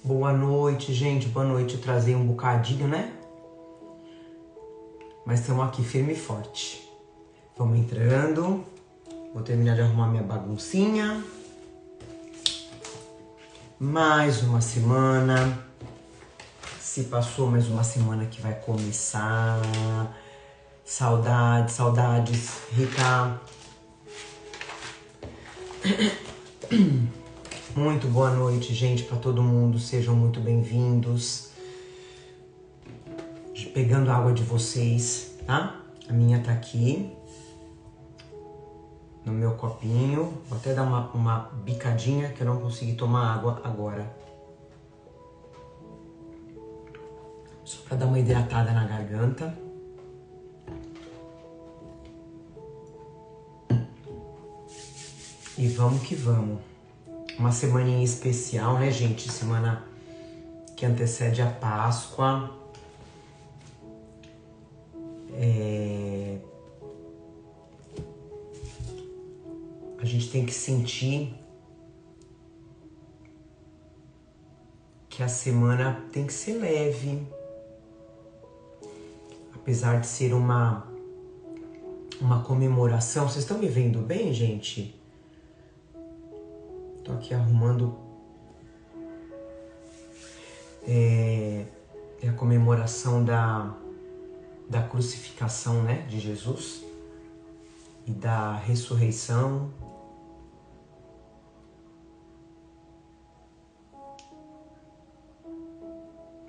Boa noite, gente. Boa noite. Eu trazei um bocadinho, né? Mas estamos aqui firme e forte. Vamos entrando. Vou terminar de arrumar minha baguncinha. Mais uma semana. Se passou mais uma semana que vai começar. Saudades, saudades, Rica. Muito boa noite, gente, para todo mundo. Sejam muito bem-vindos. Pegando a água de vocês, tá? A minha tá aqui no meu copinho. Vou até dar uma bicadinha que eu não consegui tomar água agora. Só para dar uma hidratada na garganta. E vamos que vamos. Uma semaninha especial, né, gente? Semana que antecede a Páscoa. A gente tem que sentir que a semana tem que ser leve. Apesar de ser uma comemoração. Vocês estão me vendo bem, gente? Tô aqui arrumando. É a comemoração da crucificação, né, de Jesus e da ressurreição.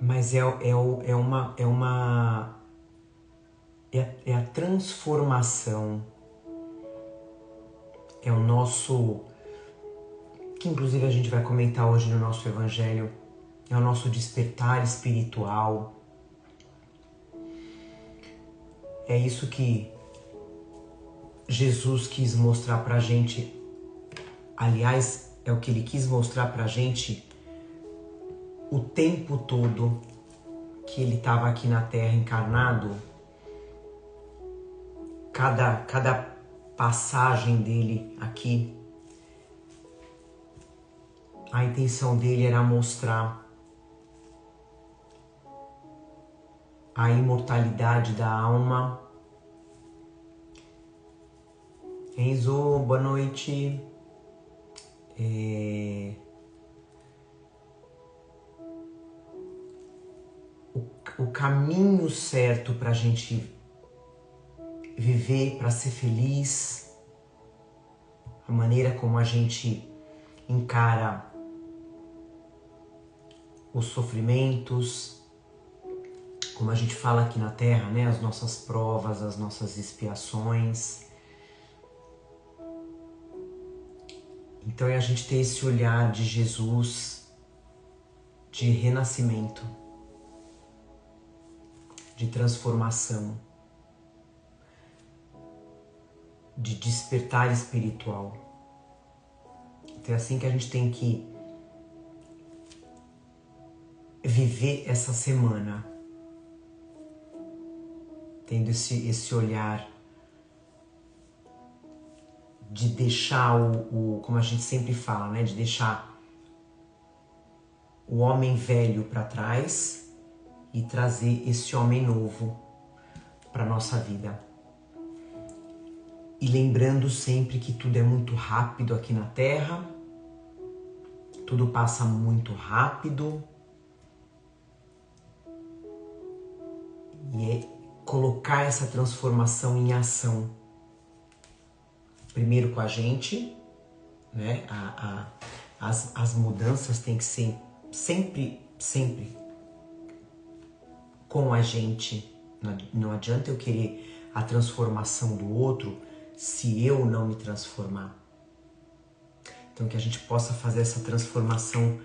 Mas é a transformação. É o nosso, que inclusive a gente vai comentar hoje no nosso evangelho, é o nosso despertar espiritual. É isso que Jesus quis mostrar pra gente. Aliás, é o que ele quis mostrar pra gente o tempo todo que ele estava aqui na Terra encarnado. Cada passagem dele aqui, a intenção dele era mostrar a imortalidade da alma. Enzo, boa noite. O caminho certo para a gente viver, para ser feliz, a maneira como a gente encara os sofrimentos, como a gente fala aqui na Terra, né? As nossas provas, as nossas expiações. Então é a gente ter esse olhar de Jesus, de renascimento, de transformação, de despertar espiritual. Então é assim que a gente tem que viver essa semana, tendo esse olhar de deixar como a gente sempre fala, né? De deixar o homem velho para trás e trazer esse homem novo para nossa vida. E lembrando sempre que tudo é muito rápido aqui na Terra, tudo passa muito rápido, e é colocar essa transformação em ação. Primeiro com a gente, né? As mudanças têm que ser sempre com a gente. Não adianta eu querer a transformação do outro se eu não me transformar. Então que a gente possa fazer essa transformação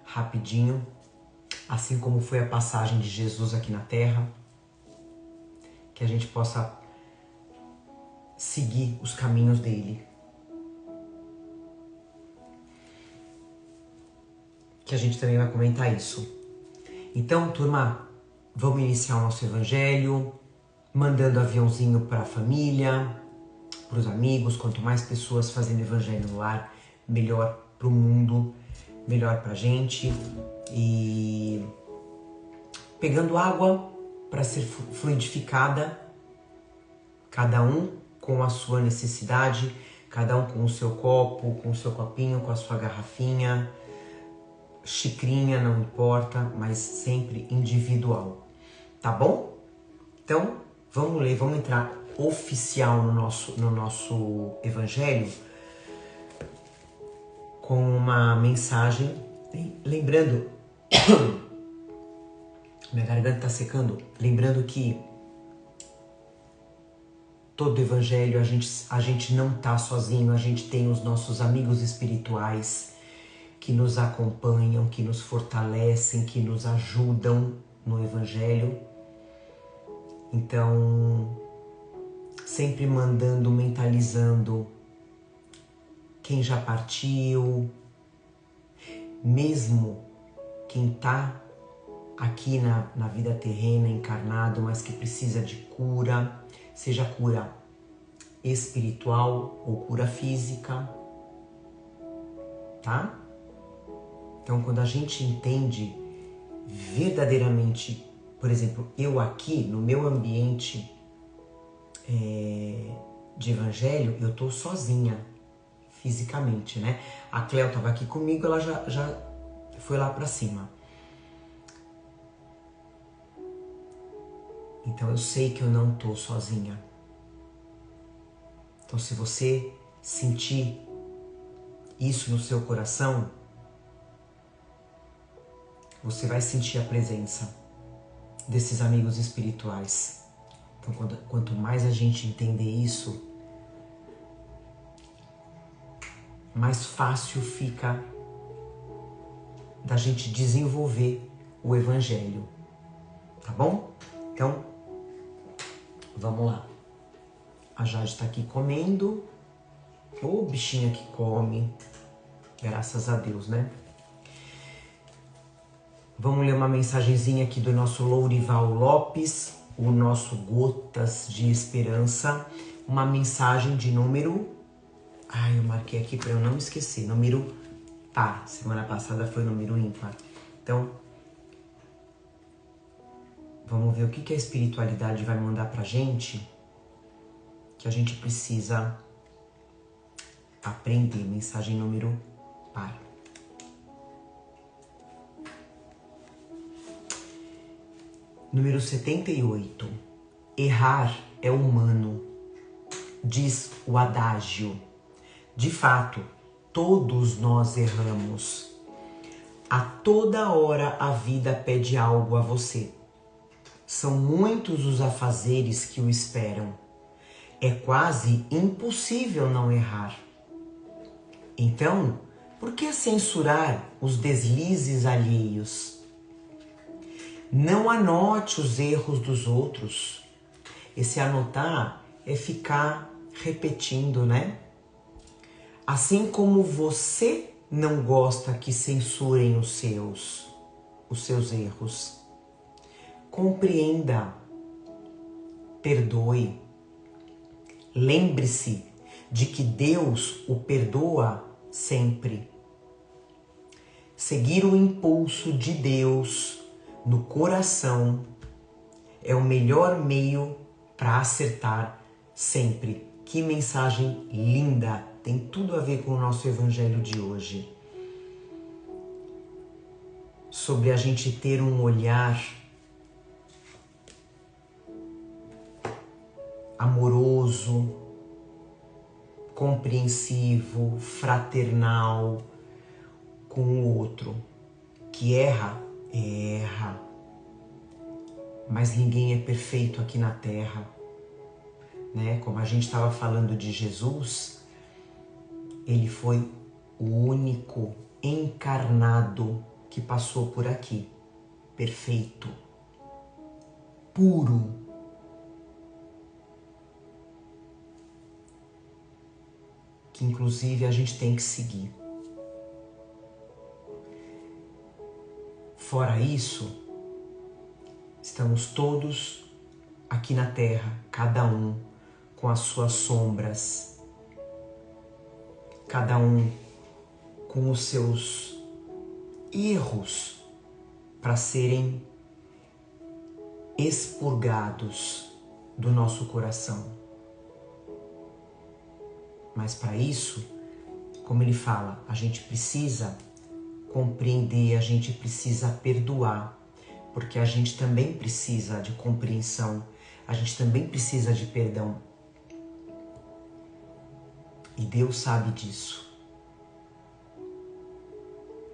rapidinho, assim como foi a passagem de Jesus aqui na Terra, que a gente possa seguir os caminhos dele. Que a gente também vai comentar isso. Então, turma, vamos iniciar o nosso evangelho, mandando aviãozinho para a família, para os amigos. Quanto mais pessoas fazendo evangelho no lar, melhor para o mundo, melhor para a gente. e pegando água para ser fluidificada, cada um com a sua necessidade, cada um com o seu copo, com o seu copinho, com a sua garrafinha, xicrinha, não importa, mas sempre individual, tá bom? Então, vamos ler, vamos entrar oficial no nosso evangelho com uma mensagem, lembrando, minha garganta tá secando, lembrando que todo evangelho a gente não tá sozinho, a gente tem os nossos amigos espirituais que nos acompanham, que nos fortalecem, que nos ajudam no evangelho. Então, sempre mandando, mentalizando quem já partiu, mesmo quem tá aqui na vida terrena, encarnado, mas que precisa de cura, seja cura espiritual ou cura física, tá? Então, quando a gente entende verdadeiramente, por exemplo, eu aqui no meu ambiente de evangelho, eu tô sozinha fisicamente, né? A Cleo estava aqui comigo, ela já foi lá para cima. Então eu sei que eu não tô sozinha. Então se você sentir isso no seu coração, você vai sentir a presença desses amigos espirituais. Então quanto mais a gente entender isso, mais fácil fica da gente desenvolver o evangelho, tá bom? Então, vamos lá. A Jade está aqui comendo. Ô, bichinha que come. Graças a Deus, né? Vamos ler uma mensagenzinha aqui do nosso Lourival Lopes, o nosso Gotas de Esperança. Uma mensagem de número... Ai, eu marquei aqui para eu não esquecer. Número par. Semana passada foi número ímpar. Então, vamos ver o que a espiritualidade vai mandar pra gente, que a gente precisa aprender. Mensagem número par. Número 78. Errar é humano, diz o adágio. De fato, todos nós erramos. A toda hora a vida pede algo a você. São muitos os afazeres que o esperam. É quase impossível não errar. Então, por que censurar os deslizes alheios? Não anote os erros dos outros. Esse anotar é ficar repetindo, né? Assim como você não gosta que censurem os seus erros. Compreenda, perdoe. Lembre-se de que Deus o perdoa sempre. Seguir o impulso de Deus no coração é o melhor meio para acertar sempre. Que mensagem linda! Tem tudo a ver com o nosso evangelho de hoje. Sobre a gente ter um olhar amoroso, compreensivo, fraternal com o outro. Que erra, mas ninguém é perfeito aqui na Terra, né? Como a gente estava falando de Jesus, ele foi o único encarnado que passou por aqui, perfeito, puro. Que inclusive a gente tem que seguir. Fora isso, estamos todos aqui na Terra, cada um com as suas sombras, cada um com os seus erros, para serem expurgados do nosso coração. Mas para isso, como ele fala, a gente precisa compreender, a gente precisa perdoar, porque a gente também precisa de compreensão, a gente também precisa de perdão. E Deus sabe disso.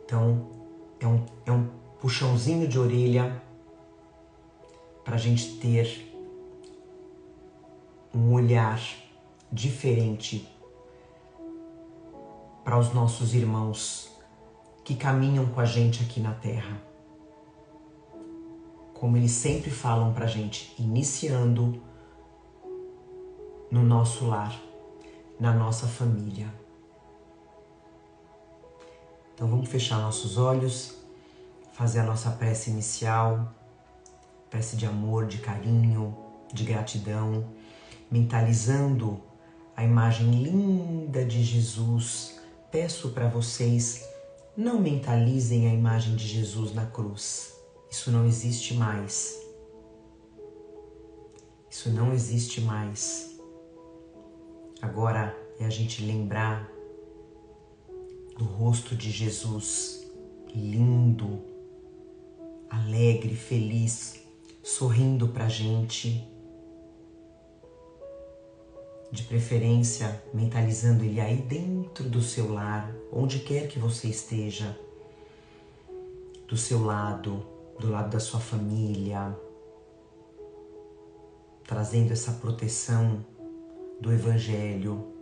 Então, é um puxãozinho de orelha para a gente ter um olhar diferente para os nossos irmãos que caminham com a gente aqui na Terra. Como eles sempre falam para a gente, iniciando no nosso lar, na nossa família. Então vamos fechar nossos olhos, fazer a nossa prece inicial, prece de amor, de carinho, de gratidão, mentalizando a imagem linda de Jesus. Peço para vocês, não mentalizem a imagem de Jesus na cruz. Isso não existe mais. Isso não existe mais. Agora é a gente lembrar do rosto de Jesus, lindo, alegre, feliz, sorrindo pra gente. De preferência, mentalizando ele aí dentro do seu lar, onde quer que você esteja, do seu lado, do lado da sua família, trazendo essa proteção do Evangelho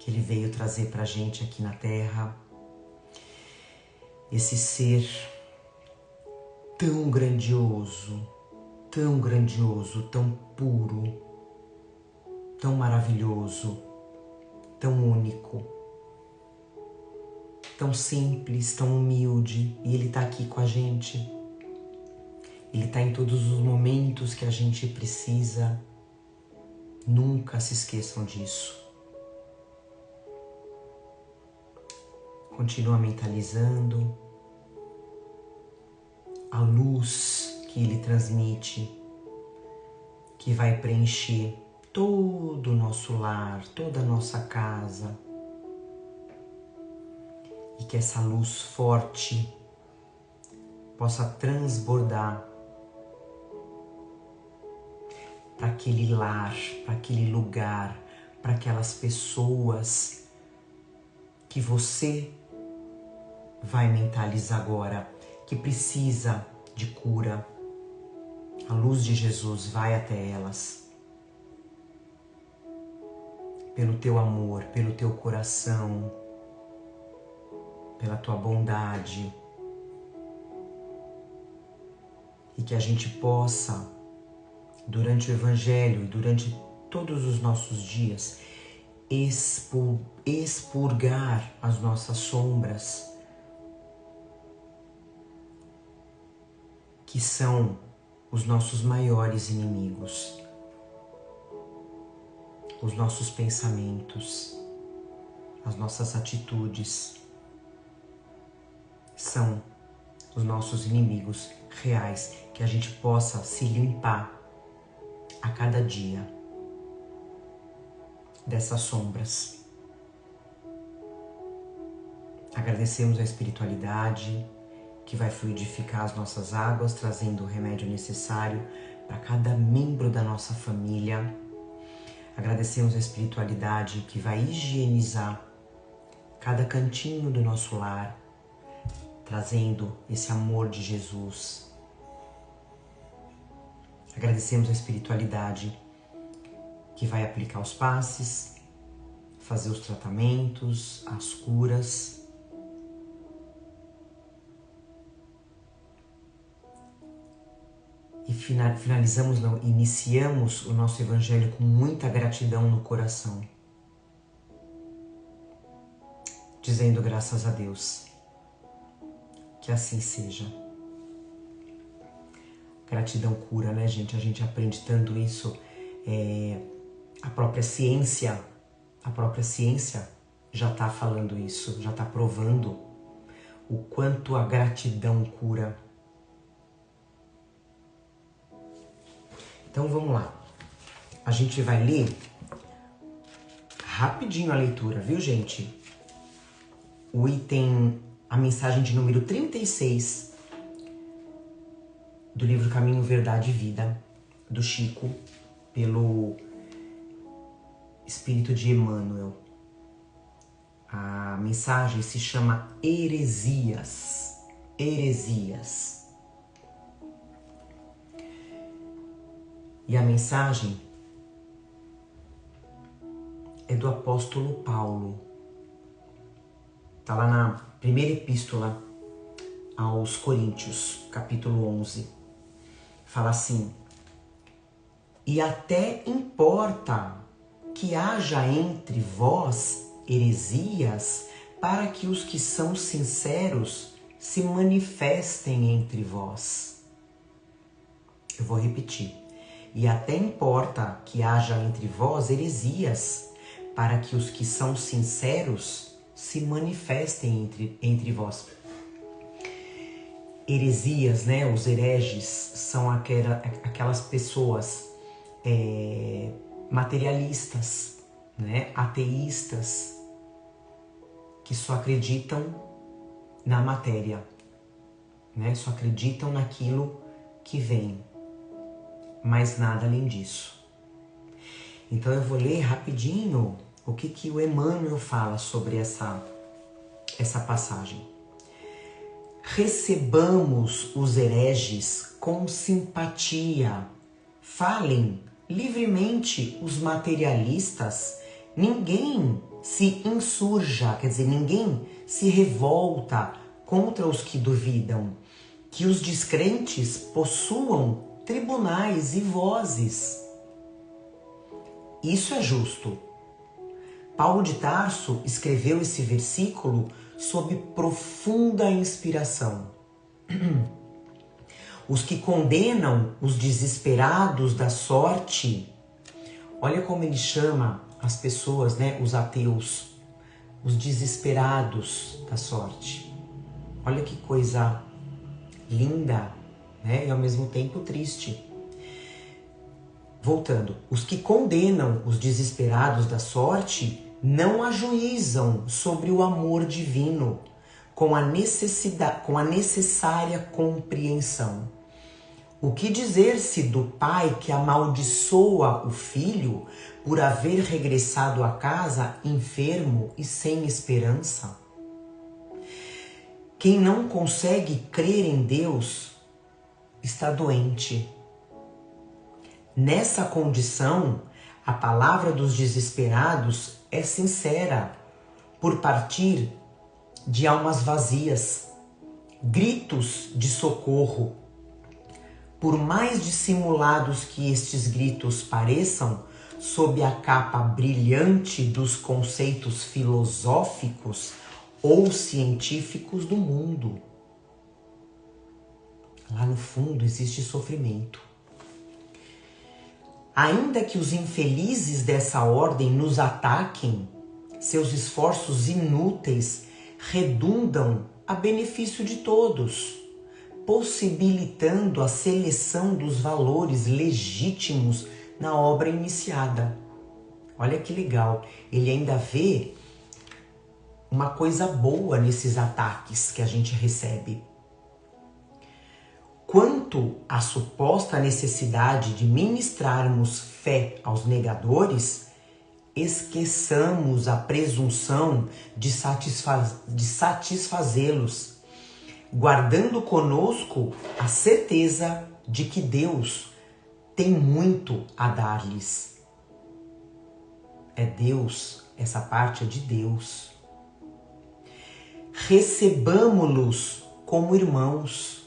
que ele veio trazer pra gente aqui na Terra. Esse ser tão grandioso, tão puro, tão maravilhoso, tão único, tão simples, tão humilde, e ele tá aqui com a gente. Ele tá em todos os momentos que a gente precisa. Nunca se esqueçam disso. Continua mentalizando a luz que ele transmite, que vai preencher todo o nosso lar, toda a nossa casa. E que essa luz forte possa transbordar para aquele lar, para aquele lugar, para aquelas pessoas que você vai mentalizar agora, que precisa de cura. A luz de Jesus vai até elas. Pelo teu amor, pelo teu coração, pela tua bondade. E que a gente possa, durante o Evangelho e durante todos os nossos dias, expurgar as nossas sombras, que são os nossos maiores inimigos, os nossos pensamentos, as nossas atitudes, são os nossos inimigos reais, que a gente possa se limpar a cada dia dessas sombras. Agradecemos a espiritualidade que vai fluidificar as nossas águas, trazendo o remédio necessário para cada membro da nossa família. Agradecemos a espiritualidade que vai higienizar cada cantinho do nosso lar, trazendo esse amor de Jesus. Agradecemos a espiritualidade que vai aplicar os passes, fazer os tratamentos, as curas. E finalizamos, não, iniciamos o nosso Evangelho com muita gratidão no coração, dizendo graças a Deus. Que assim seja. Gratidão cura, né, gente? A gente aprende tanto isso. A própria ciência já está falando isso, já está provando o quanto a gratidão cura. Então vamos lá. A gente vai ler rapidinho a leitura, viu, gente? O item, a mensagem de número 36 do livro Caminho, Verdade e Vida, do Chico, pelo Espírito de Emmanuel. A mensagem se chama Heresias. Heresias. E a mensagem é do apóstolo Paulo. Está lá na primeira epístola aos Coríntios, capítulo 11. Fala assim: e até importa que haja entre vós heresias, para que os que são sinceros se manifestem entre vós. Eu vou repetir. E até importa que haja entre vós heresias, para que os que são sinceros se manifestem entre vós. Heresias, né? Os hereges são aquelas pessoas materialistas, né? Ateístas, que só acreditam na matéria, né? Só acreditam naquilo que vem, mas nada além disso. Então eu vou ler rapidinho o que o Emmanuel fala sobre essa passagem. Recebamos os hereges com simpatia. Falem livremente os materialistas. Ninguém se insurja, quer dizer, ninguém se revolta contra os que duvidam. Que os descrentes possuam tribunais e vozes. Isso é justo. Paulo de Tarso escreveu esse versículo sob profunda inspiração. Os que condenam os desesperados da sorte, olha como ele chama as pessoas, né, os ateus, os desesperados da sorte. Olha que coisa linda, né, e ao mesmo tempo triste. Voltando, os que condenam os desesperados da sorte não ajuizam sobre o amor divino com a necessária compreensão. O que dizer-se do pai que amaldiçoa o filho por haver regressado a casa enfermo e sem esperança? Quem não consegue crer em Deus está doente. Nessa condição, a palavra dos desesperados é sincera, por partir de almas vazias, gritos de socorro. Por mais dissimulados que estes gritos pareçam, sob a capa brilhante dos conceitos filosóficos ou científicos do mundo, lá no fundo existe sofrimento. Ainda que os infelizes dessa ordem nos ataquem, seus esforços inúteis redundam a benefício de todos, possibilitando a seleção dos valores legítimos na obra iniciada. Olha que legal, ele ainda vê uma coisa boa nesses ataques que a gente recebe. Quanto à suposta necessidade de ministrarmos fé aos negadores, esqueçamos a presunção de satisfazê-los, guardando conosco a certeza de que Deus tem muito a dar-lhes. É Deus, essa parte é de Deus. Recebamo-los como irmãos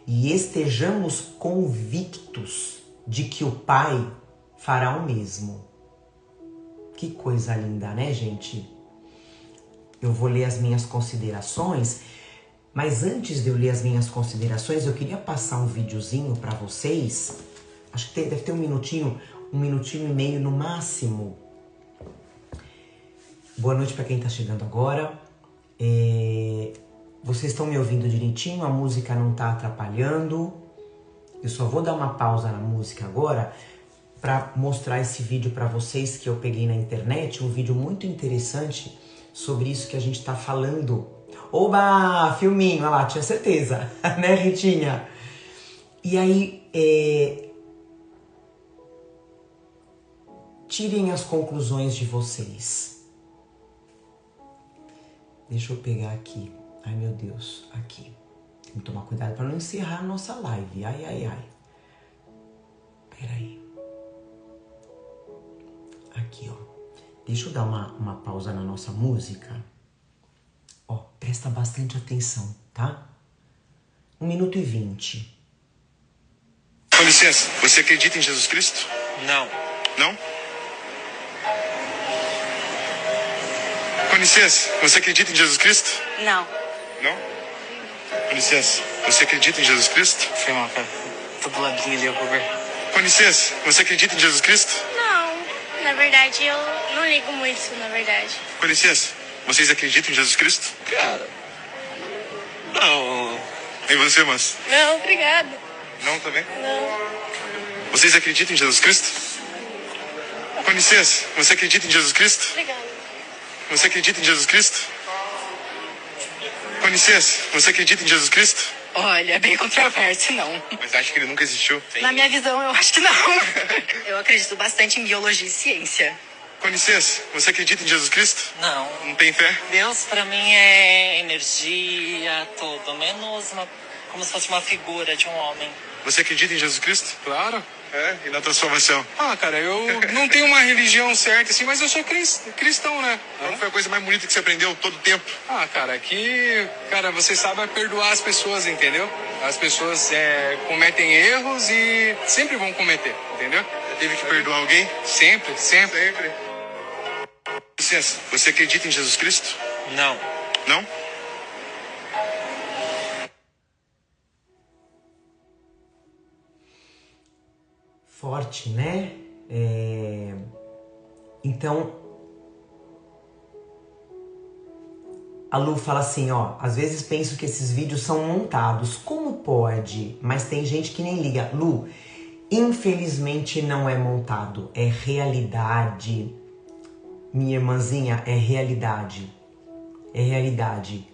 e estejamos convictos de que o Pai fará o mesmo. Que coisa linda, né, gente? Eu vou ler as minhas considerações, mas antes de eu ler as minhas considerações, eu queria passar um videozinho para vocês. Acho que deve ter um minutinho e meio no máximo. Boa noite para quem está chegando agora. Vocês estão me ouvindo direitinho? A música não tá atrapalhando? Eu só vou dar uma pausa na música agora para mostrar esse vídeo para vocês que eu peguei na internet, um vídeo muito interessante sobre isso que a gente tá falando. Oba! Filminho, olha lá, tinha certeza, né, Ritinha? E aí, tirem as conclusões de vocês. Deixa eu pegar aqui. Ai, meu Deus, aqui. Tem que tomar cuidado para não encerrar a nossa live. Ai, ai, ai. Peraí. Aqui, ó. Deixa eu dar uma pausa na nossa música. Ó, presta bastante atenção, tá? 1 minuto e 20. Com licença, você acredita em Jesus Cristo? Não. Não? Com licença, você acredita em Jesus Cristo? Não. Não? Com licença, você acredita em Jesus Cristo? Foi mal, cara. Tô do ladinho ali, eu vou ver. Com licença, você acredita em Jesus Cristo? Não. Na verdade, eu não ligo muito, na verdade. Com licença, vocês acreditam em Jesus Cristo? Cara. Não. E você, moça? Não, obrigada. Não também? Não. Vocês acreditam em Jesus Cristo? Com licença, você acredita em Jesus Cristo? Obrigada. Você acredita em Jesus Cristo? Com licença, você acredita em Jesus Cristo? Olha, é bem controverso, não. Mas acha que ele nunca existiu? Na minha visão, eu acho que não. Eu acredito bastante em biologia e ciência. Com licença, você acredita em Jesus Cristo? Não. Não tem fé? Deus pra mim é energia, tudo. Menos como se fosse uma figura de um homem. Você acredita em Jesus Cristo? Claro. É, e na transformação? Ah, cara, eu não tenho uma religião certa assim, mas eu sou cristão, né? Qual foi a coisa mais bonita que você aprendeu todo o tempo? Ah, cara, aqui, cara, você sabe perdoar as pessoas, entendeu? As pessoas cometem erros e sempre vão cometer, entendeu? Já teve que perdoar alguém? Sempre, sempre. Sempre. Licença, você acredita em Jesus Cristo? Não. Não? Forte, né? Então, a Lu fala assim, ó, às vezes penso que esses vídeos são montados, como pode? Mas tem gente que nem liga. Lu, infelizmente não é montado, é realidade. Minha irmãzinha, é realidade. É realidade.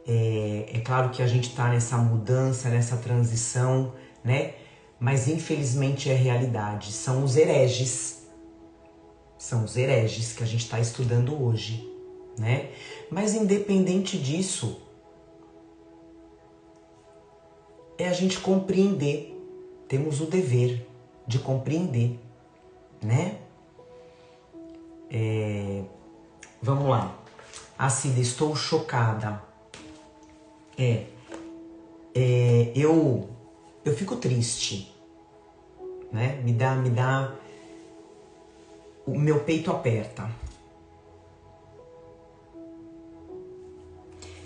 É claro que a gente tá nessa mudança, nessa transição, né? Mas infelizmente é realidade. São os hereges. São os hereges que a gente está estudando hoje, né? Mas independente disso, é a gente compreender. Temos o dever de compreender, né? Vamos lá. Cida, estou chocada. Eu fico triste, né? Me dá... O meu peito aperta.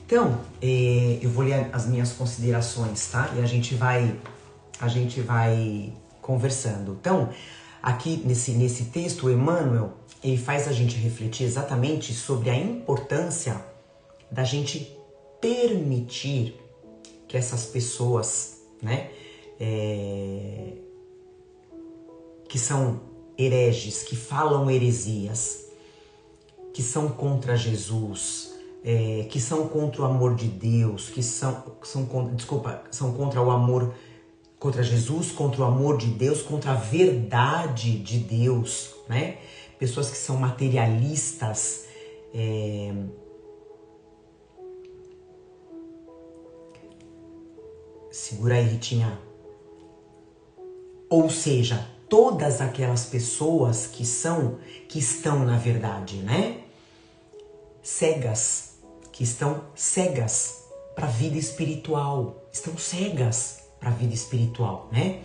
Então, eu vou ler as minhas considerações, tá? E a gente vai conversando. Então, aqui nesse texto, o Emmanuel, ele faz a gente refletir exatamente sobre a importância da gente permitir que essas pessoas, né, que são hereges, que falam heresias, que são contra Jesus, que são contra o amor de Deus, que são contra o amor, contra Jesus, contra o amor de Deus, contra a verdade de Deus, né? Pessoas que são materialistas, segura aí, Ritinha. Ou seja, todas aquelas pessoas que estão na verdade, né? Cegas, que estão cegas para a vida espiritual, estão cegas para a vida espiritual, né?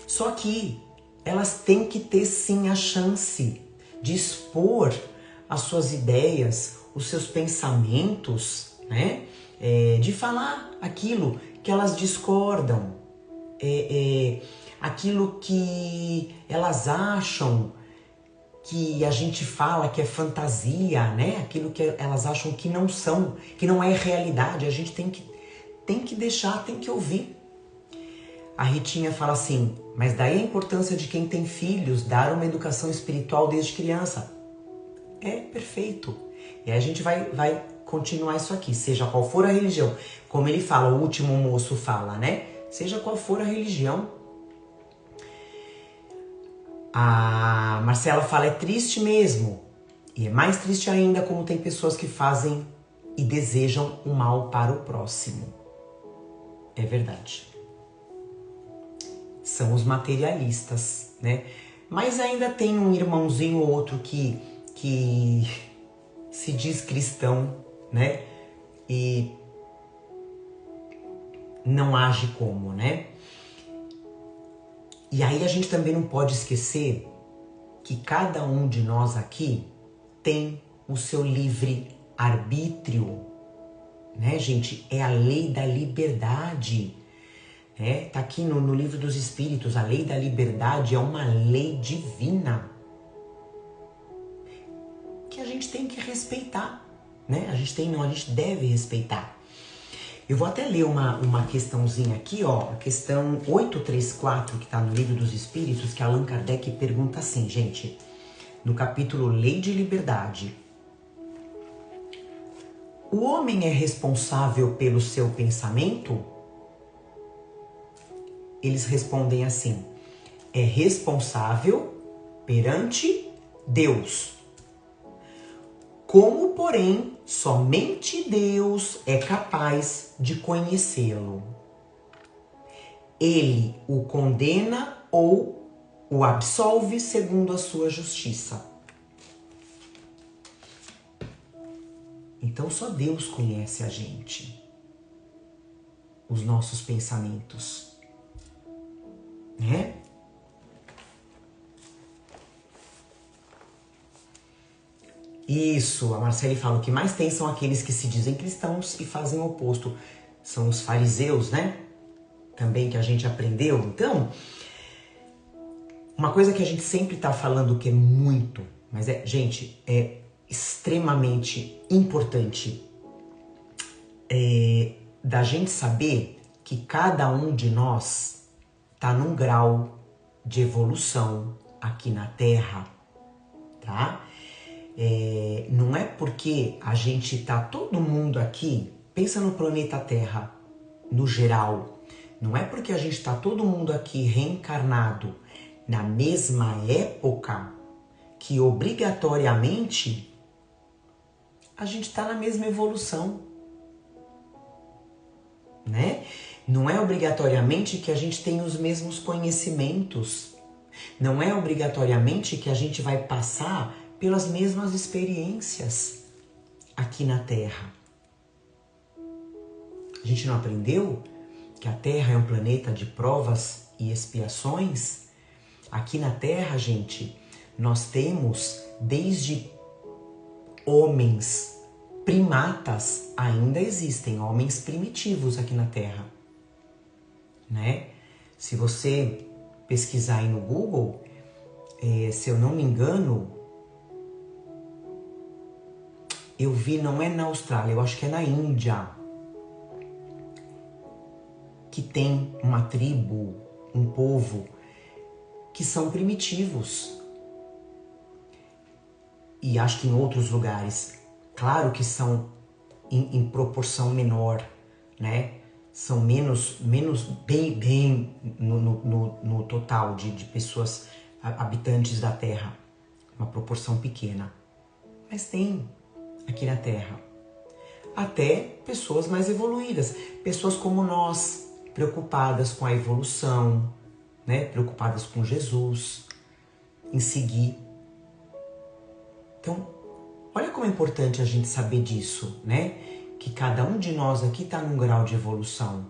Só que elas têm que ter sim a chance de expor as suas ideias, os seus pensamentos, né? De falar aquilo que elas discordam, aquilo que elas acham que a gente fala que é fantasia, né? Aquilo que elas acham que não são, que não é realidade. A gente tem que deixar, tem que ouvir. A Ritinha fala assim, mas daí a importância de quem tem filhos dar uma educação espiritual desde criança. É perfeito. E aí a gente vai continuar isso aqui, seja qual for a religião. Como ele fala, o último moço fala, né? Seja qual for a religião. A Marcela fala, é triste mesmo. E é mais triste ainda como tem pessoas que fazem e desejam o mal para o próximo. É verdade. São os materialistas, né? Mas ainda tem um irmãozinho ou outro que se diz cristão, né? E não age como, né? E aí a gente também não pode esquecer que cada um de nós aqui tem o seu livre arbítrio, né, gente? É a lei da liberdade, né? Tá aqui no livro dos Espíritos, a lei da liberdade é uma lei divina que a gente tem que respeitar, né? A gente deve respeitar. Eu vou até ler uma questãozinha aqui, ó, a questão 834, que está no Livro dos Espíritos, que Allan Kardec pergunta assim, gente, no capítulo Lei de Liberdade. O homem é responsável pelo seu pensamento? Eles respondem assim, é responsável perante Deus. Como, porém, somente Deus é capaz de conhecê-lo. Ele o condena ou o absolve segundo a sua justiça. Então só Deus conhece a gente, os nossos pensamentos, né? Isso, a Marcele fala, o que mais tem são aqueles que se dizem cristãos e fazem o oposto. São os fariseus, né? Também que a gente aprendeu. Então, uma coisa que a gente sempre tá falando que é muito, mas gente, é extremamente importante da gente saber que cada um de nós tá num grau de evolução aqui na Terra, tá? Não é porque a gente tá todo mundo aqui, pensa no planeta Terra, no geral, não é porque a gente tá todo mundo aqui reencarnado na mesma época que obrigatoriamente a gente tá na mesma evolução, né? Não é obrigatoriamente que a gente tem os mesmos conhecimentos, não é obrigatoriamente que a gente vai passar pelas mesmas experiências aqui na Terra. A gente não aprendeu que a Terra é um planeta de provas e expiações? Aqui na Terra, gente, nós temos desde homens primatas, ainda existem homens primitivos aqui na Terra, né? Se você pesquisar aí no Google, se eu não me engano, eu vi, não é na Austrália, eu acho que é na Índia, que tem uma tribo, um povo, que são primitivos. E acho que em outros lugares, claro que são em proporção menor, né? São menos bem no total de pessoas, habitantes da Terra. Uma proporção pequena. Mas tem aqui na Terra. Até pessoas mais evoluídas, pessoas como nós, preocupadas com a evolução, né? Preocupadas com Jesus, em seguir. Então, olha como é importante a gente saber disso, né? Que cada um de nós aqui está num grau de evolução.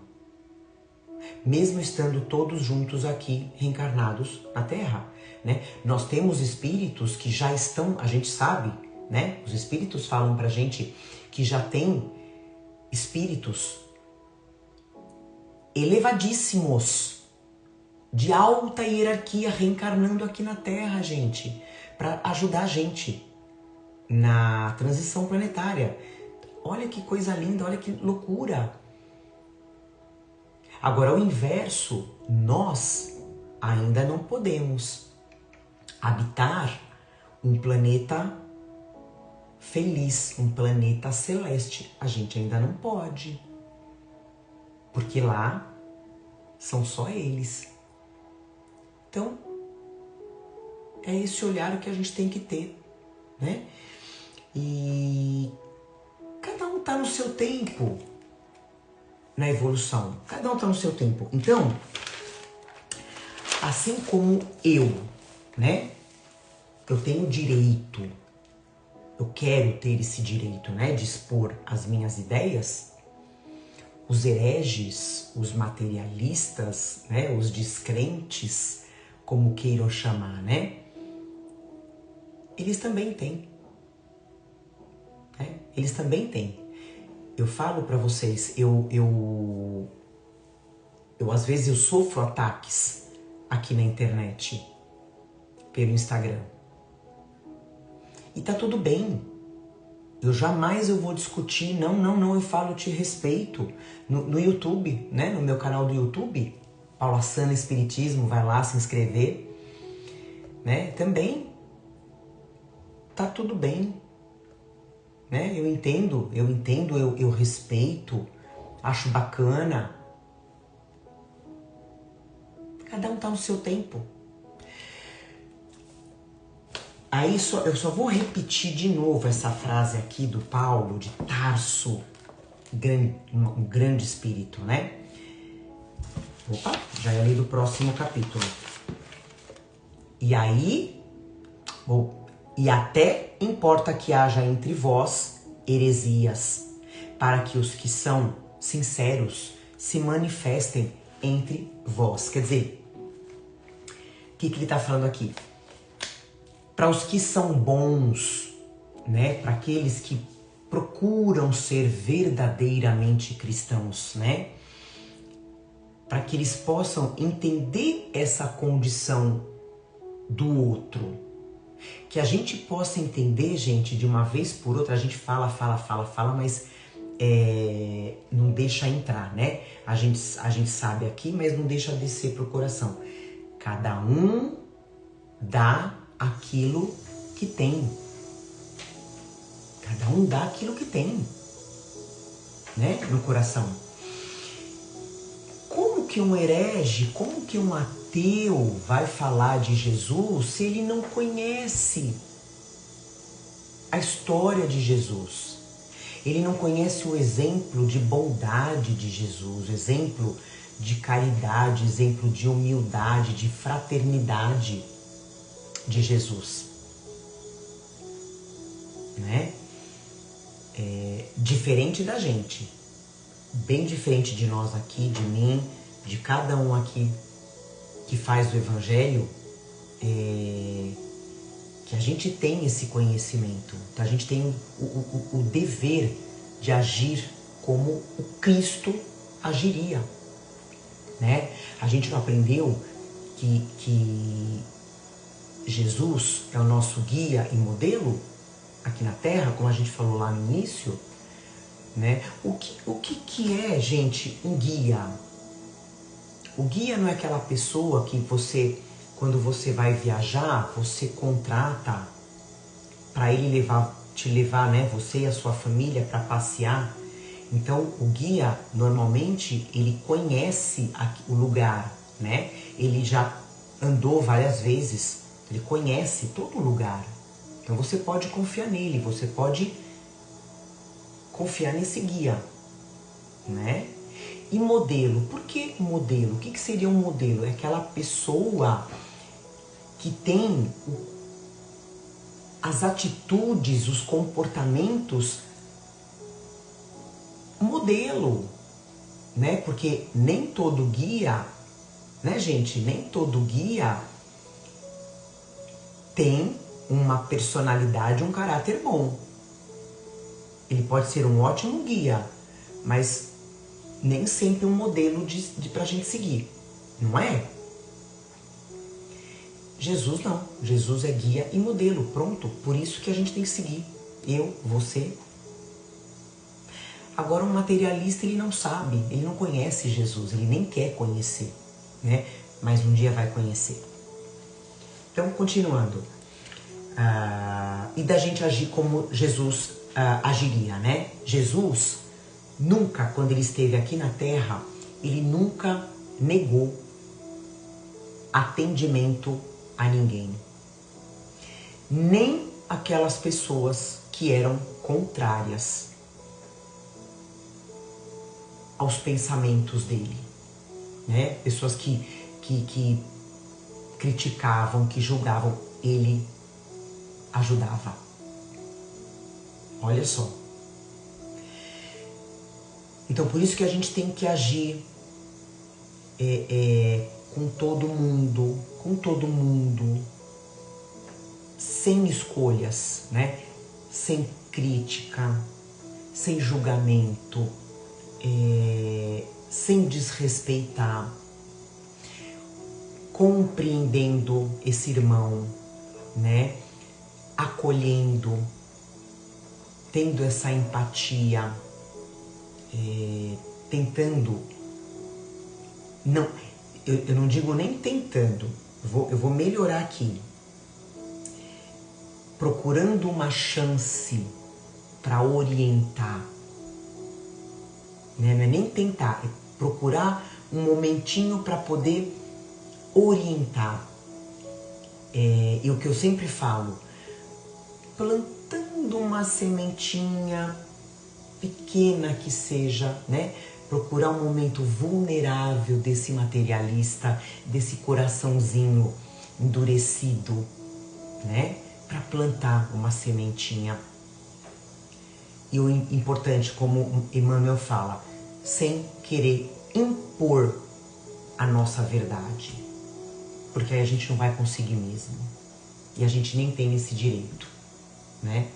Mesmo estando todos juntos aqui, reencarnados na Terra, né? Nós temos espíritos que já estão, a gente sabe, né? Os espíritos falam pra gente que já tem espíritos elevadíssimos, de alta hierarquia, reencarnando aqui na Terra, gente. para ajudar a gente na transição planetária. Olha que coisa linda, olha que loucura. Agora, o inverso, nós ainda não podemos habitar um planeta feliz, um planeta celeste. A gente ainda não pode, porque lá são só eles. Então, é esse olhar que a gente tem que ter, né? E cada um tá no seu tempo na evolução. Cada um tá no seu tempo. Então, assim como eu, né? Eu tenho direito, eu quero ter esse direito, né? De expor as minhas ideias. Os hereges, os materialistas, né? Os descrentes, como queiram chamar, né? Eles também têm. Né? Eles também têm. Eu falo pra vocês, eu às vezes eu sofro ataques aqui na internet, pelo Instagram. E tá tudo bem. Eu jamais vou discutir, não, eu falo, eu te respeito. No YouTube, né? No meu canal do YouTube, Paula Sana Espiritismo, vai lá se inscrever. Né? Também tá tudo bem. Né? Eu entendo, eu respeito, acho bacana. Cada um tá no seu tempo. Aí eu só vou repetir de novo essa frase aqui do Paulo de Tarso, um grande espírito, né? Opa, já é ali do próximo capítulo. E aí, e até importa que haja entre vós heresias, para que os que são sinceros se manifestem entre vós. Quer dizer, o que ele está falando aqui? Para os que são bons, né? Para aqueles que procuram ser verdadeiramente cristãos, né? Para que eles possam entender essa condição do outro. Que a gente possa entender, gente, de uma vez por outra. A gente fala, mas não deixa entrar, né? A gente sabe aqui, mas não deixa descer pro coração. Cada um dá aquilo que tem. Cada um dá aquilo que tem, né? No coração. Como que um herege, como que um ateu vai falar de Jesus se ele não conhece a história de Jesus? Ele não conhece o exemplo de bondade de Jesus, o exemplo de caridade, exemplo de humildade, de fraternidade de Jesus, né? Diferente da gente, bem diferente de nós aqui, de mim, de cada um aqui que faz o Evangelho, que a gente tem esse conhecimento, que a gente tem o dever de agir como o Cristo agiria, né? A gente não aprendeu que Jesus é o nosso guia e modelo aqui na Terra, como a gente falou lá no início, né? O que é, gente, um guia? O guia não é aquela pessoa que você, quando você vai viajar, você contrata para ele te levar, né? Você e a sua família para passear. Então, o guia, normalmente, ele conhece o lugar, né? Ele já andou várias vezes, ele conhece todo o lugar. Então, você pode confiar nele, você pode confiar nesse guia, né? E modelo, por que modelo? O que seria um modelo? É aquela pessoa que tem as atitudes, os comportamentos modelo, né? Porque nem todo guia, né, gente? Nem todo guia tem uma personalidade, um caráter bom. Ele pode ser um ótimo guia, mas nem sempre um modelo pra gente seguir, não é? Jesus não. Jesus é guia e modelo, pronto. Por isso que a gente tem que seguir. Eu, você. Agora, um materialista, ele não sabe, ele não conhece Jesus, ele nem quer conhecer, né? Mas um dia vai conhecer. Então, continuando. E da gente agir como Jesus agiria, né? Jesus, nunca, quando ele esteve aqui na Terra, ele nunca negou atendimento a ninguém. Nem aquelas pessoas que eram contrárias aos pensamentos dele, né? Pessoas que criticavam, que julgavam, ele ajudava. Olha só. Então, por isso que a gente tem que agir com todo mundo, sem escolhas, né? Sem crítica, sem julgamento, sem desrespeitar, compreendendo esse irmão, né? Acolhendo, tendo essa empatia, tentando, não, eu não digo nem tentando, eu vou melhorar aqui, procurando uma chance para orientar, né? Não é nem tentar, é procurar um momentinho para poder orientar. E o que eu sempre falo, plantando uma sementinha pequena que seja, né? Procurar um momento vulnerável desse materialista, desse coraçãozinho endurecido, né? Para plantar uma sementinha. E o importante, como Emmanuel fala, sem querer impor a nossa verdade. Porque aí a gente não vai conseguir mesmo. E a gente nem tem esse direito, né?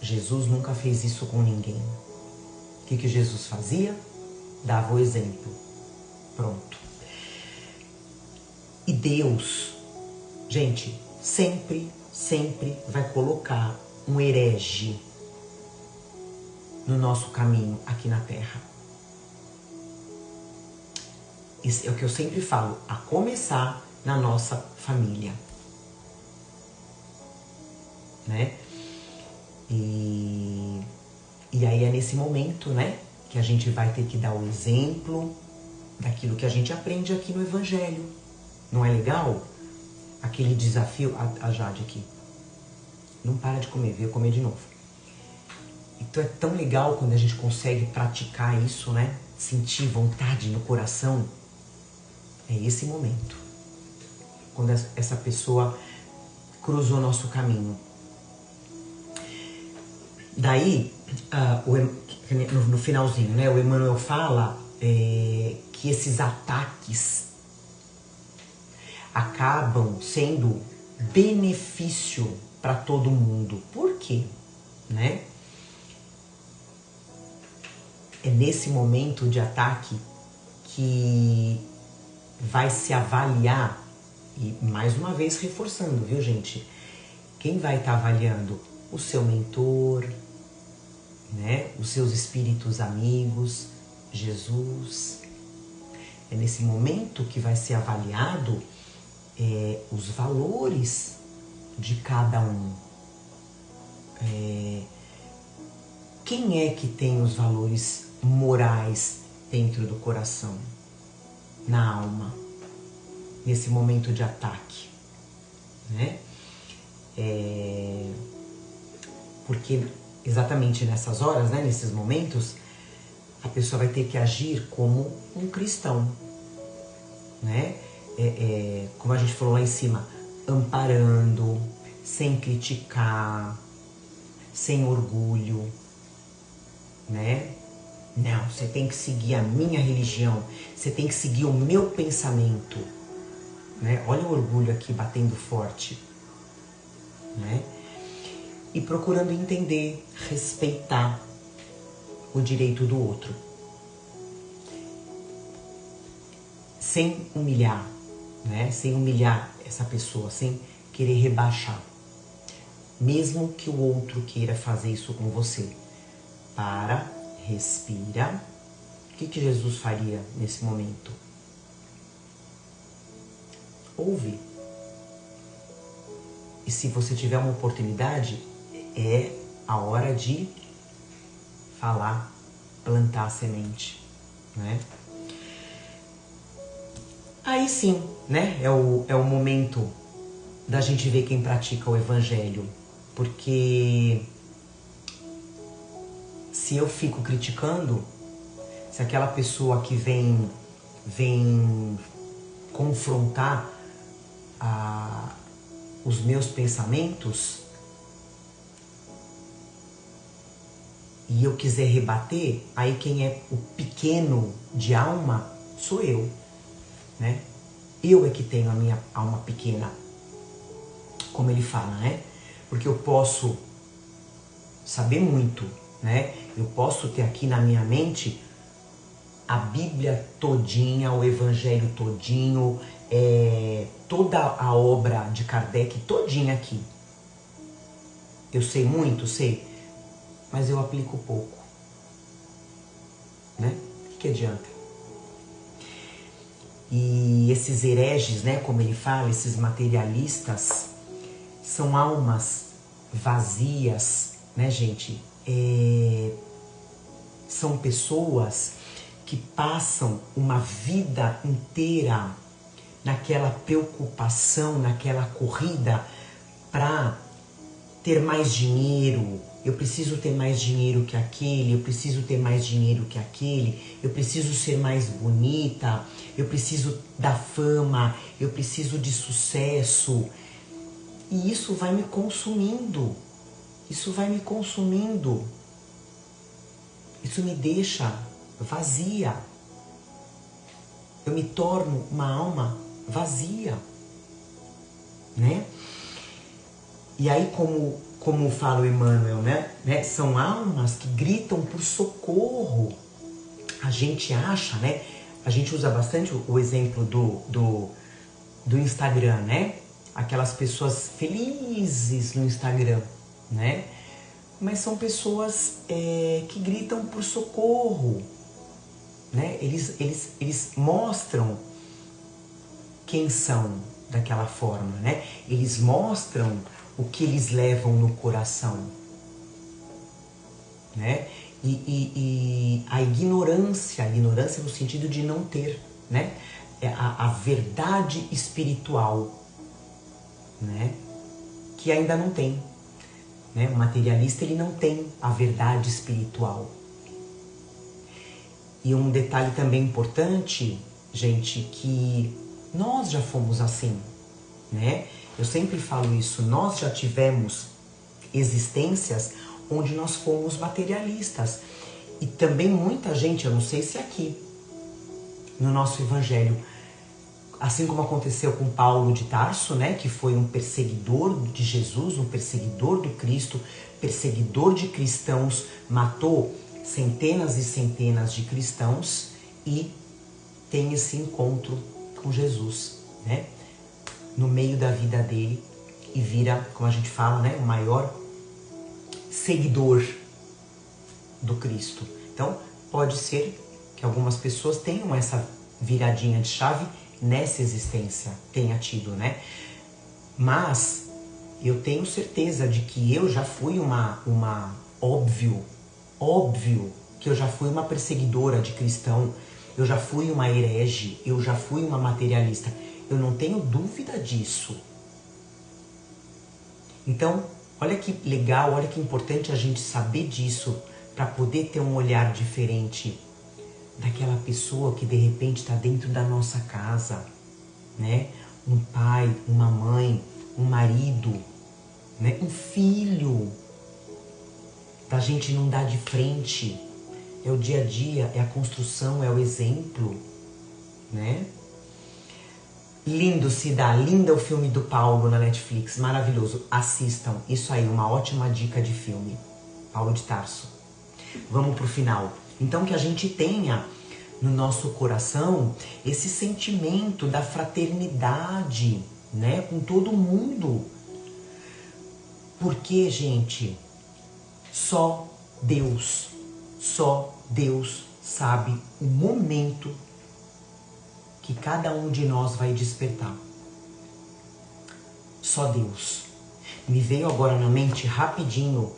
Jesus nunca fez isso com ninguém. O que Jesus fazia? Dava o exemplo. Pronto. E Deus, gente, sempre vai colocar um herege no nosso caminho aqui na Terra. Isso é o que eu sempre falo, a começar na nossa família, né? E aí é nesse momento, né, que a gente vai ter que dar o exemplo daquilo que a gente aprende aqui no Evangelho. Não é legal? Aquele desafio, a Jade aqui, não para de comer, veio comer de novo. Então é tão legal quando a gente consegue praticar isso, né? Sentir vontade no coração. É esse momento. Quando essa pessoa cruzou nosso caminho. Daí, no finalzinho, né? O Emmanuel fala que esses ataques acabam sendo benefício para todo mundo. Por quê? Né? É nesse momento de ataque que vai se avaliar, e mais uma vez reforçando, viu, gente? Quem vai estar avaliando? O seu mentor, né? Os seus espíritos amigos, Jesus. É nesse momento que vai ser avaliado os valores de cada um. Quem é que tem os valores morais dentro do coração, na alma, nesse momento de ataque, né? Porque exatamente nessas horas, né, nesses momentos, a pessoa vai ter que agir como um cristão, né? Como a gente falou lá em cima, amparando, sem criticar, sem orgulho, né? Não, você tem que seguir a minha religião, você tem que seguir o meu pensamento, né? Olha o orgulho aqui batendo forte, né? E procurando entender, respeitar o direito do outro, sem humilhar, né? Sem humilhar essa pessoa, sem querer rebaixar. Mesmo que o outro queira fazer isso com você. Para, respira. O que Jesus faria nesse momento? Ouve. E se você tiver uma oportunidade, é a hora de falar, plantar a semente, né? Aí sim, né? É o momento da gente ver quem pratica o evangelho. Porque se eu fico criticando, se aquela pessoa que vem confrontar os meus pensamentos e eu quiser rebater, aí quem é o pequeno de alma sou eu, né? Eu é que tenho a minha alma pequena, como ele fala, né? Porque eu posso saber muito, né? Eu posso ter aqui na minha mente a Bíblia todinha, o Evangelho todinho, toda a obra de Kardec todinha aqui. Eu sei muito, sei, mas eu aplico pouco, né? O que adianta? E esses hereges, né, como ele fala, esses materialistas, são almas vazias, né, gente? São pessoas que passam uma vida inteira naquela preocupação, naquela corrida para ter mais dinheiro. Eu preciso ter mais dinheiro que aquele, eu preciso ter mais dinheiro que aquele, eu preciso ser mais bonita, eu preciso da fama, eu preciso de sucesso. E isso vai me consumindo, isso vai me consumindo. Isso me deixa vazia. Eu me torno uma alma vazia, né? E aí, como fala o Emmanuel, né? São almas que gritam por socorro. A gente acha, né? A gente usa bastante o exemplo do Instagram, né? Aquelas pessoas felizes no Instagram, né? Mas são pessoas que gritam por socorro, né? Eles mostram quem são daquela forma, né? Eles mostram o que eles levam no coração, né? E a ignorância no sentido de não ter, né? A verdade espiritual, né? Que ainda não tem, né? O materialista, ele não tem a verdade espiritual. E um detalhe também importante, gente, que nós já fomos assim, né? Eu sempre falo isso, nós já tivemos existências onde nós fomos materialistas. E também muita gente, eu não sei se aqui, no nosso evangelho, assim como aconteceu com Paulo de Tarso, né, que foi um perseguidor de Jesus, um perseguidor do Cristo, perseguidor de cristãos, matou centenas e centenas de cristãos e tem esse encontro com Jesus, né, no meio da vida dele e vira, como a gente fala, né, o maior seguidor do Cristo. Então, pode ser que algumas pessoas tenham essa viradinha de chave nessa existência, tenha tido, né? Mas eu tenho certeza de que eu já fui óbvio que eu já fui uma perseguidora de cristão, eu já fui uma herege, eu já fui uma materialista. Eu não tenho dúvida disso. Então, olha que legal, olha que importante a gente saber disso para poder ter um olhar diferente daquela pessoa que de repente está dentro da nossa casa, né? Um pai, uma mãe, um marido, né? Um filho. Da gente não dar de frente. É o dia a dia, é a construção, é o exemplo, né? Lindo, Cida, linda o filme do Paulo na Netflix, maravilhoso. Assistam, isso aí, uma ótima dica de filme. Paulo de Tarso. Vamos pro final. Então que a gente tenha no nosso coração esse sentimento da fraternidade, né, com todo mundo. Porque, gente, só Deus sabe o momento que cada um de nós vai despertar. Só Deus. Me veio agora na mente rapidinho,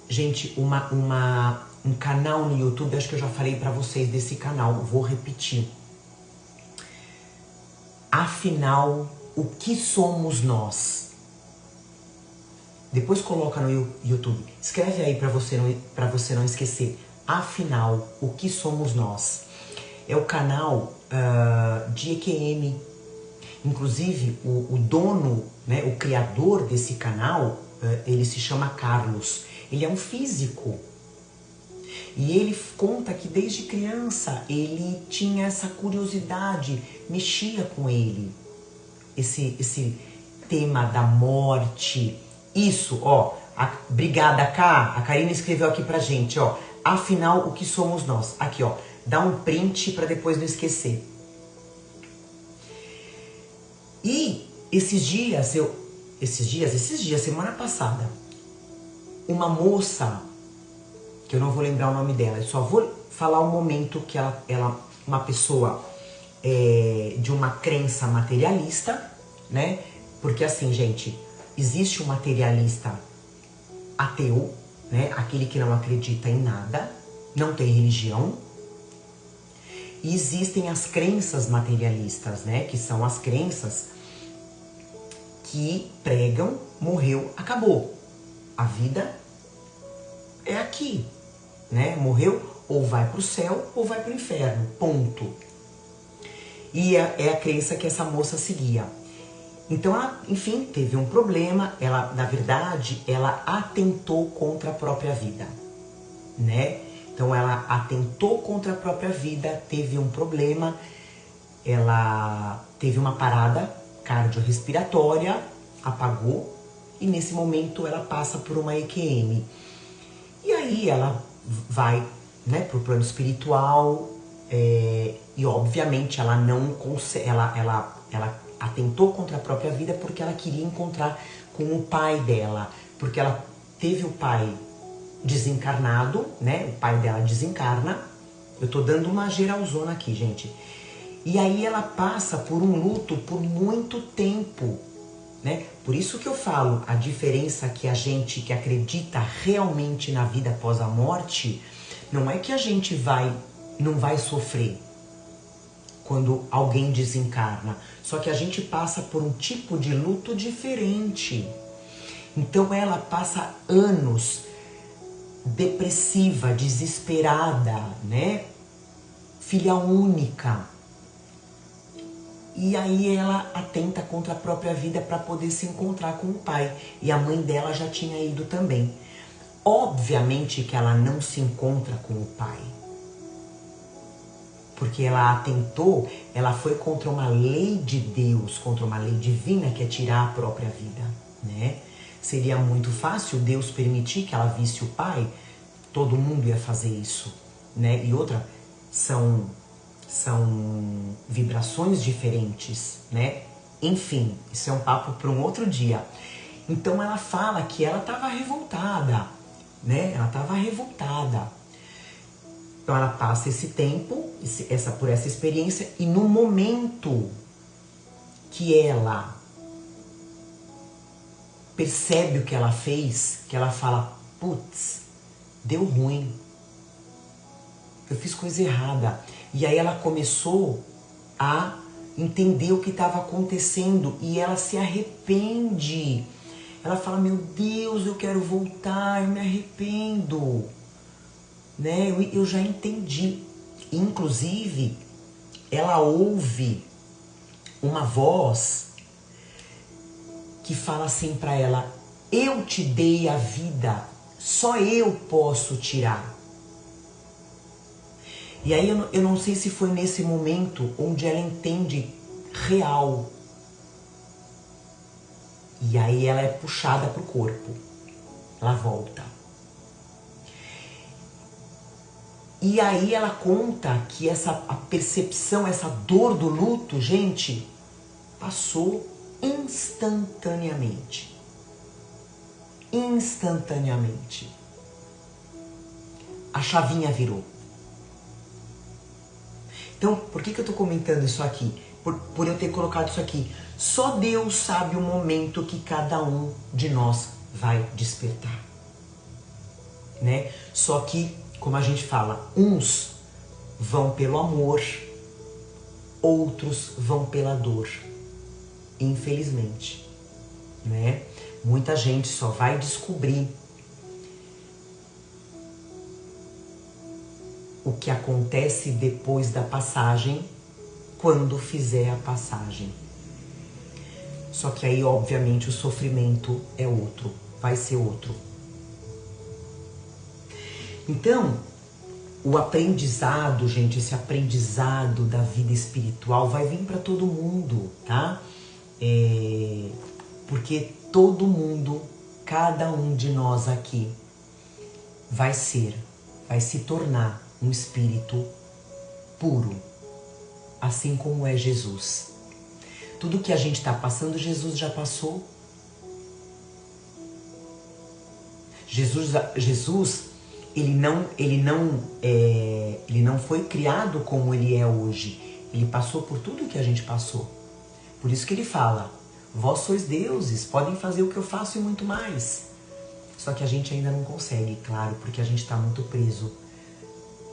gente, um canal no YouTube, acho que eu já falei pra vocês desse canal, vou repetir. Afinal, o que somos nós? Depois coloca no YouTube, escreve aí pra você não esquecer. Afinal, o que somos nós? É o canal de EQM. Inclusive, o dono, né, o criador desse canal, ele se chama Carlos. Ele é um físico. E ele conta que desde criança ele tinha essa curiosidade, mexia com ele. Esse tema da morte. Isso, ó. Obrigada, Ká. A Karina escreveu aqui pra gente, ó. Afinal, o que somos nós? Aqui, ó. Dá um print pra depois não esquecer. E esses dias, semana passada, uma moça, que eu não vou lembrar o nome dela, eu só vou falar o momento que ela uma pessoa de uma crença materialista, né? Porque assim, gente, existe um materialista ateu, né? Aquele que não acredita em nada, não tem religião. E existem as crenças materialistas, né? Que são as crenças que pregam, morreu, acabou. A vida é aqui, né? Morreu, ou vai para o céu ou vai para o inferno, ponto. E é a crença que essa moça seguia. Então ela, enfim, teve um problema, ela, na verdade, ela atentou contra a própria vida, né? Então ela atentou contra a própria vida, teve um problema, ela teve uma parada cardiorrespiratória, apagou, e nesse momento ela passa por uma EQM. E aí ela vai, né, pro plano espiritual, e obviamente ela não consegue, ela atentou contra a própria vida porque ela queria encontrar com o pai dela, porque ela teve o pai desencarnado, né? O pai dela desencarna. Eu tô dando uma geralzona aqui, gente. E aí ela passa por um luto por muito tempo, né? Por isso que eu falo, a diferença que a gente que acredita realmente na vida após a morte, não é que a gente não vai sofrer quando alguém desencarna, só que a gente passa por um tipo de luto diferente. Então ela passa anos depressiva, desesperada, né? Filha única. E aí ela atenta contra a própria vida para poder se encontrar com o pai. E a mãe dela já tinha ido também. Obviamente que ela não se encontra com o pai. Porque ela atentou, ela foi contra uma lei de Deus, contra uma lei divina que é tirar a própria vida, né? Seria muito fácil Deus permitir que ela visse o pai, todo mundo ia fazer isso, né? E outra, são vibrações diferentes, né? Enfim, isso é um papo para um outro dia. Então ela fala que ela estava revoltada, né? Ela estava revoltada. Então ela passa esse tempo, por essa experiência, e no momento que ela percebe o que ela fez, que ela fala, putz, deu ruim, eu fiz coisa errada. E aí ela começou a entender o que estava acontecendo e ela se arrepende. Ela fala, meu Deus, eu quero voltar, eu me arrependo, né? Eu já entendi. Inclusive, ela ouve uma voz que fala assim para ela, eu te dei a vida, só eu posso tirar. E aí eu não sei se foi nesse momento onde ela entende real. E aí ela é puxada pro corpo. Ela volta. E aí ela conta que a percepção, essa dor do luto, gente, passou instantaneamente. Instantaneamente. A chavinha virou. Então, por que eu tô comentando isso aqui? Por eu ter colocado isso aqui. Só Deus sabe o momento que cada um de nós vai despertar. Né? Só que, como a gente fala, uns vão pelo amor, outros vão pela dor. Infelizmente. Né? Muita gente só vai descobrir o que acontece depois da passagem, quando fizer a passagem. Só que aí, obviamente, o sofrimento é outro, vai ser outro. Então, o aprendizado, gente, esse aprendizado da vida espiritual vai vir para todo mundo, tá? Porque todo mundo, cada um de nós aqui, vai se tornar um espírito puro, assim como é Jesus. Tudo que a gente está passando, Jesus já passou. Jesus, ele não foi criado como ele é hoje. Ele passou por tudo que a gente passou. Por isso que ele fala: vós sois deuses, podem fazer o que eu faço e muito mais. Só que a gente ainda não consegue, claro, porque a gente está muito preso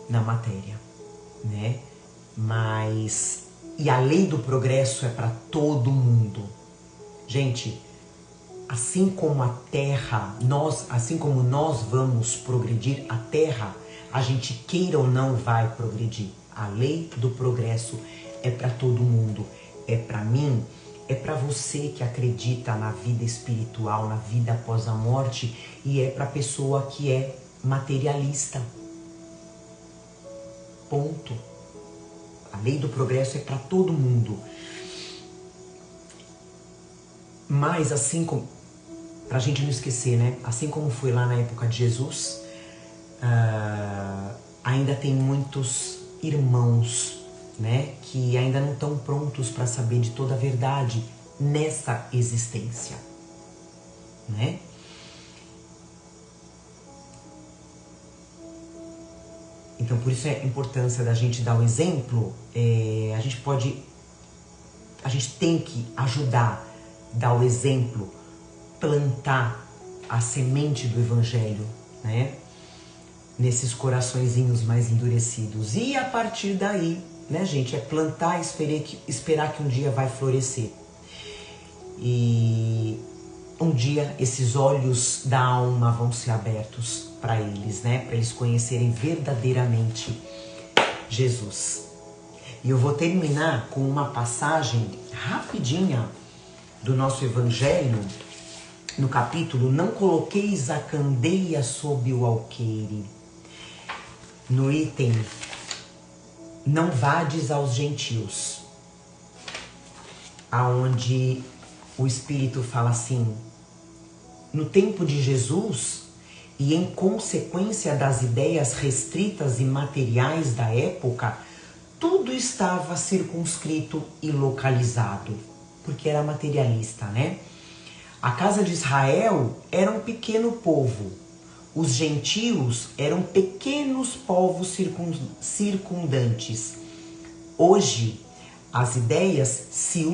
na matéria, né? Mas... E a lei do progresso é para todo mundo. Gente, assim como a Terra, assim como nós vamos progredir, a Terra, a gente queira ou não vai progredir. A lei do progresso é para todo mundo. É para mim, é para você que acredita na vida espiritual, na vida após a morte, e é para a pessoa que é materialista. Ponto. A lei do progresso é para todo mundo. Mas assim como... Pra gente não esquecer, né? Assim como foi lá na época de Jesus, ainda tem muitos irmãos, né? Que ainda não estão prontos para saber de toda a verdade nessa existência, né? Então, por isso é a importância da gente dar o exemplo. A gente tem que ajudar, dar o exemplo, plantar a semente do Evangelho, né? Nesses coraçõezinhos mais endurecidos. E a partir daí, né, gente, é plantar e esperar que um dia vai florescer. E um dia esses olhos da alma vão ser abertos para eles, né? Para eles conhecerem verdadeiramente Jesus. E eu vou terminar com uma passagem rapidinha do nosso Evangelho, no capítulo Não coloqueis a candeia sob o alqueire. No item Não vades aos gentios, aonde o Espírito fala assim: no tempo de Jesus, e em consequência das ideias restritas e materiais da época, tudo estava circunscrito e localizado, porque era materialista, né? A casa de Israel era um pequeno povo, os gentios eram pequenos povos circundantes. Hoje, as ideias se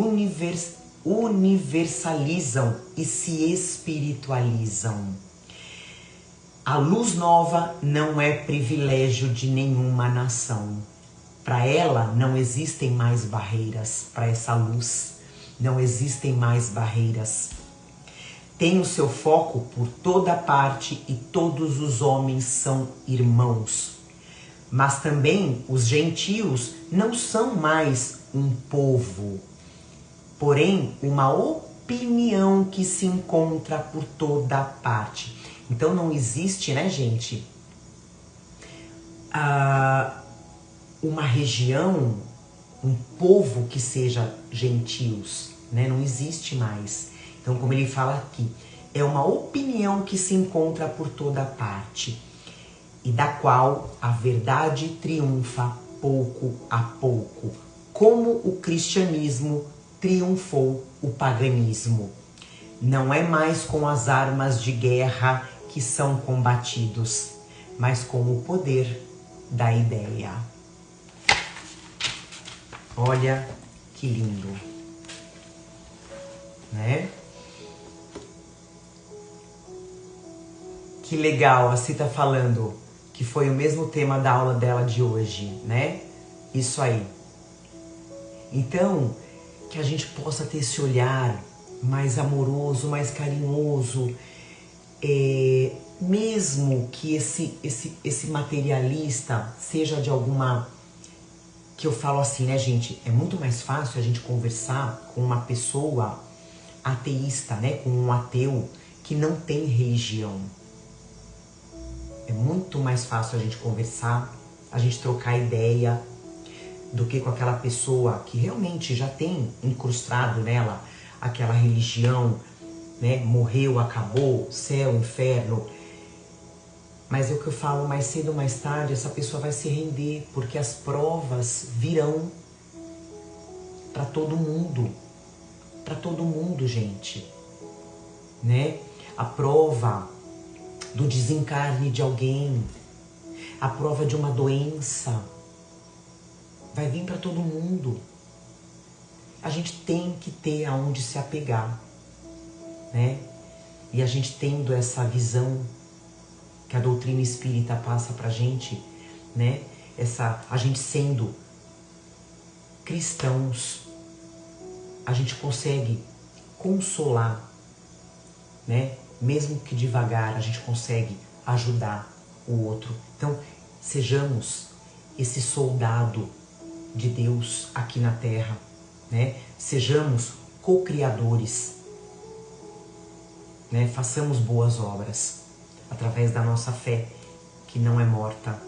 universalizam e se espiritualizam. A luz nova não é privilégio de nenhuma nação. Para ela não existem mais barreiras, para essa luz não existem mais barreiras. Tem o seu foco por toda parte e todos os homens são irmãos. Mas também os gentios não são mais um povo, porém uma opinião que se encontra por toda parte. Então não existe, né, gente, uma região, um povo que seja gentios, né? Não existe mais. Então, como ele fala aqui, é uma opinião que se encontra por toda parte. e da qual a verdade triunfa pouco a pouco, como o cristianismo triunfou o paganismo. Não é mais com as armas de guerra que são combatidos, mas com o poder da ideia. Olha que lindo, né? Que legal, a Cita falando que foi o mesmo tema da aula dela de hoje, né? Isso aí. Então, que a gente possa ter esse olhar mais amoroso, mais carinhoso, mesmo que esse materialista seja de alguma... Que eu falo assim, né, gente? É muito mais fácil a gente conversar com uma pessoa ateísta, né? Com um ateu que não tem religião. É muito mais fácil a gente conversar, a gente trocar ideia, do que com aquela pessoa que realmente já tem incrustado nela aquela religião, né? Morreu, acabou, céu, inferno. Mas é o que eu falo, mais cedo ou mais tarde, essa pessoa vai se render, porque as provas virão para todo mundo. Para todo mundo, gente. Né? A prova do desencarne de alguém, a prova de uma doença, vai vir para todo mundo. A gente tem que ter aonde se apegar, né? E a gente tendo essa visão que a doutrina espírita passa pra gente, né? A gente sendo cristãos, a gente consegue consolar, né? Mesmo que devagar, a gente consegue ajudar o outro. Então, sejamos esse soldado de Deus aqui na Terra, né? Sejamos co-criadores, né? Façamos boas obras através da nossa fé, que não é morta.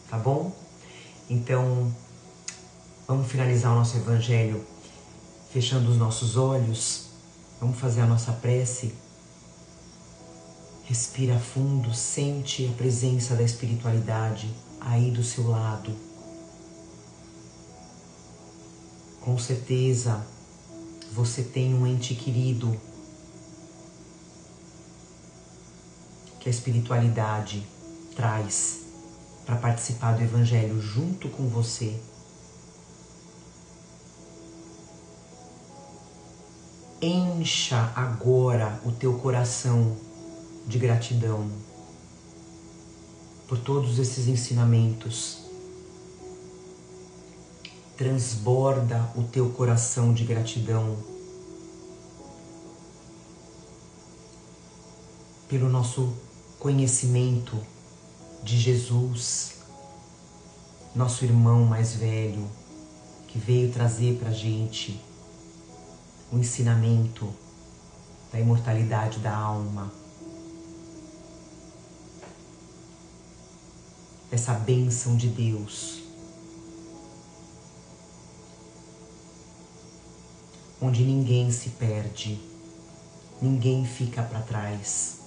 Tá bom? Então, vamos finalizar o nosso evangelho fechando os nossos olhos. Vamos fazer a nossa prece. Respira fundo, sente a presença da espiritualidade aí do seu lado. Com certeza, você tem um ente querido que a espiritualidade traz para participar do Evangelho junto com você. Encha agora o teu coração de gratidão por todos esses ensinamentos. Transborda o teu coração de gratidão pelo nosso conhecimento de Jesus, nosso irmão mais velho, que veio trazer para a gente o ensinamento da imortalidade da alma, essa bênção de Deus, onde ninguém se perde, ninguém fica para trás.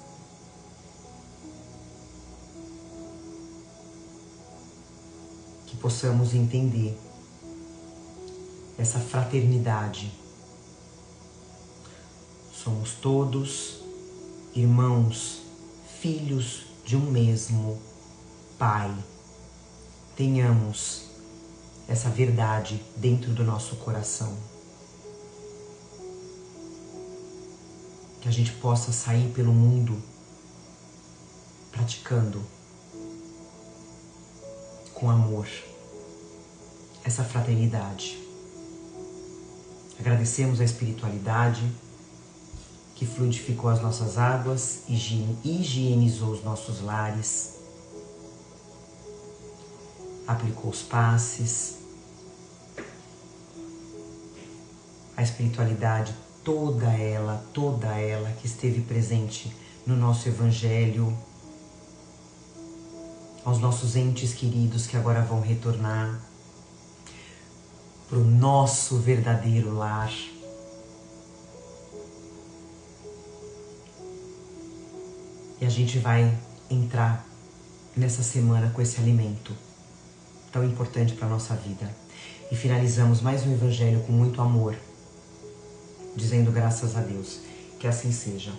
Que possamos entender essa fraternidade. Somos todos irmãos, filhos de um mesmo Pai. Tenhamos essa verdade dentro do nosso coração. Que a gente possa sair pelo mundo praticando com amor essa fraternidade. Agradecemos a espiritualidade que fluidificou as nossas águas, higienizou os nossos lares, aplicou os passes. A espiritualidade, toda ela que esteve presente no nosso Evangelho, aos nossos entes queridos que agora vão retornar para o nosso verdadeiro lar. E a gente vai entrar nessa semana com esse alimento tão importante para a nossa vida. E finalizamos mais um evangelho com muito amor, dizendo graças a Deus. Que assim seja.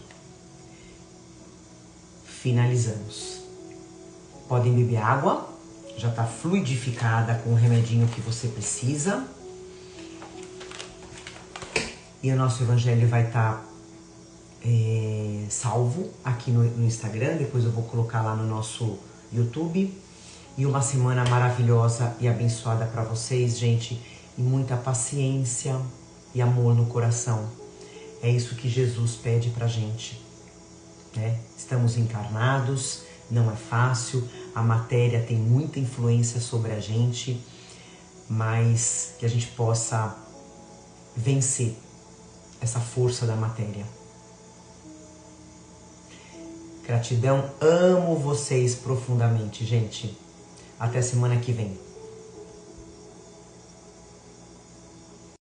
Finalizamos. Podem beber água, já está fluidificada com o remedinho que você precisa. E o nosso evangelho vai estar salvo aqui no Instagram, depois eu vou colocar lá no nosso YouTube. E uma semana maravilhosa e abençoada para vocês, gente, e muita paciência e amor no coração. É isso que Jesus pede pra gente, né? Estamos encarnados, não é fácil, a matéria tem muita influência sobre a gente, mas que a gente possa vencer essa força da matéria. Gratidão, amo vocês profundamente, gente. Até semana que vem.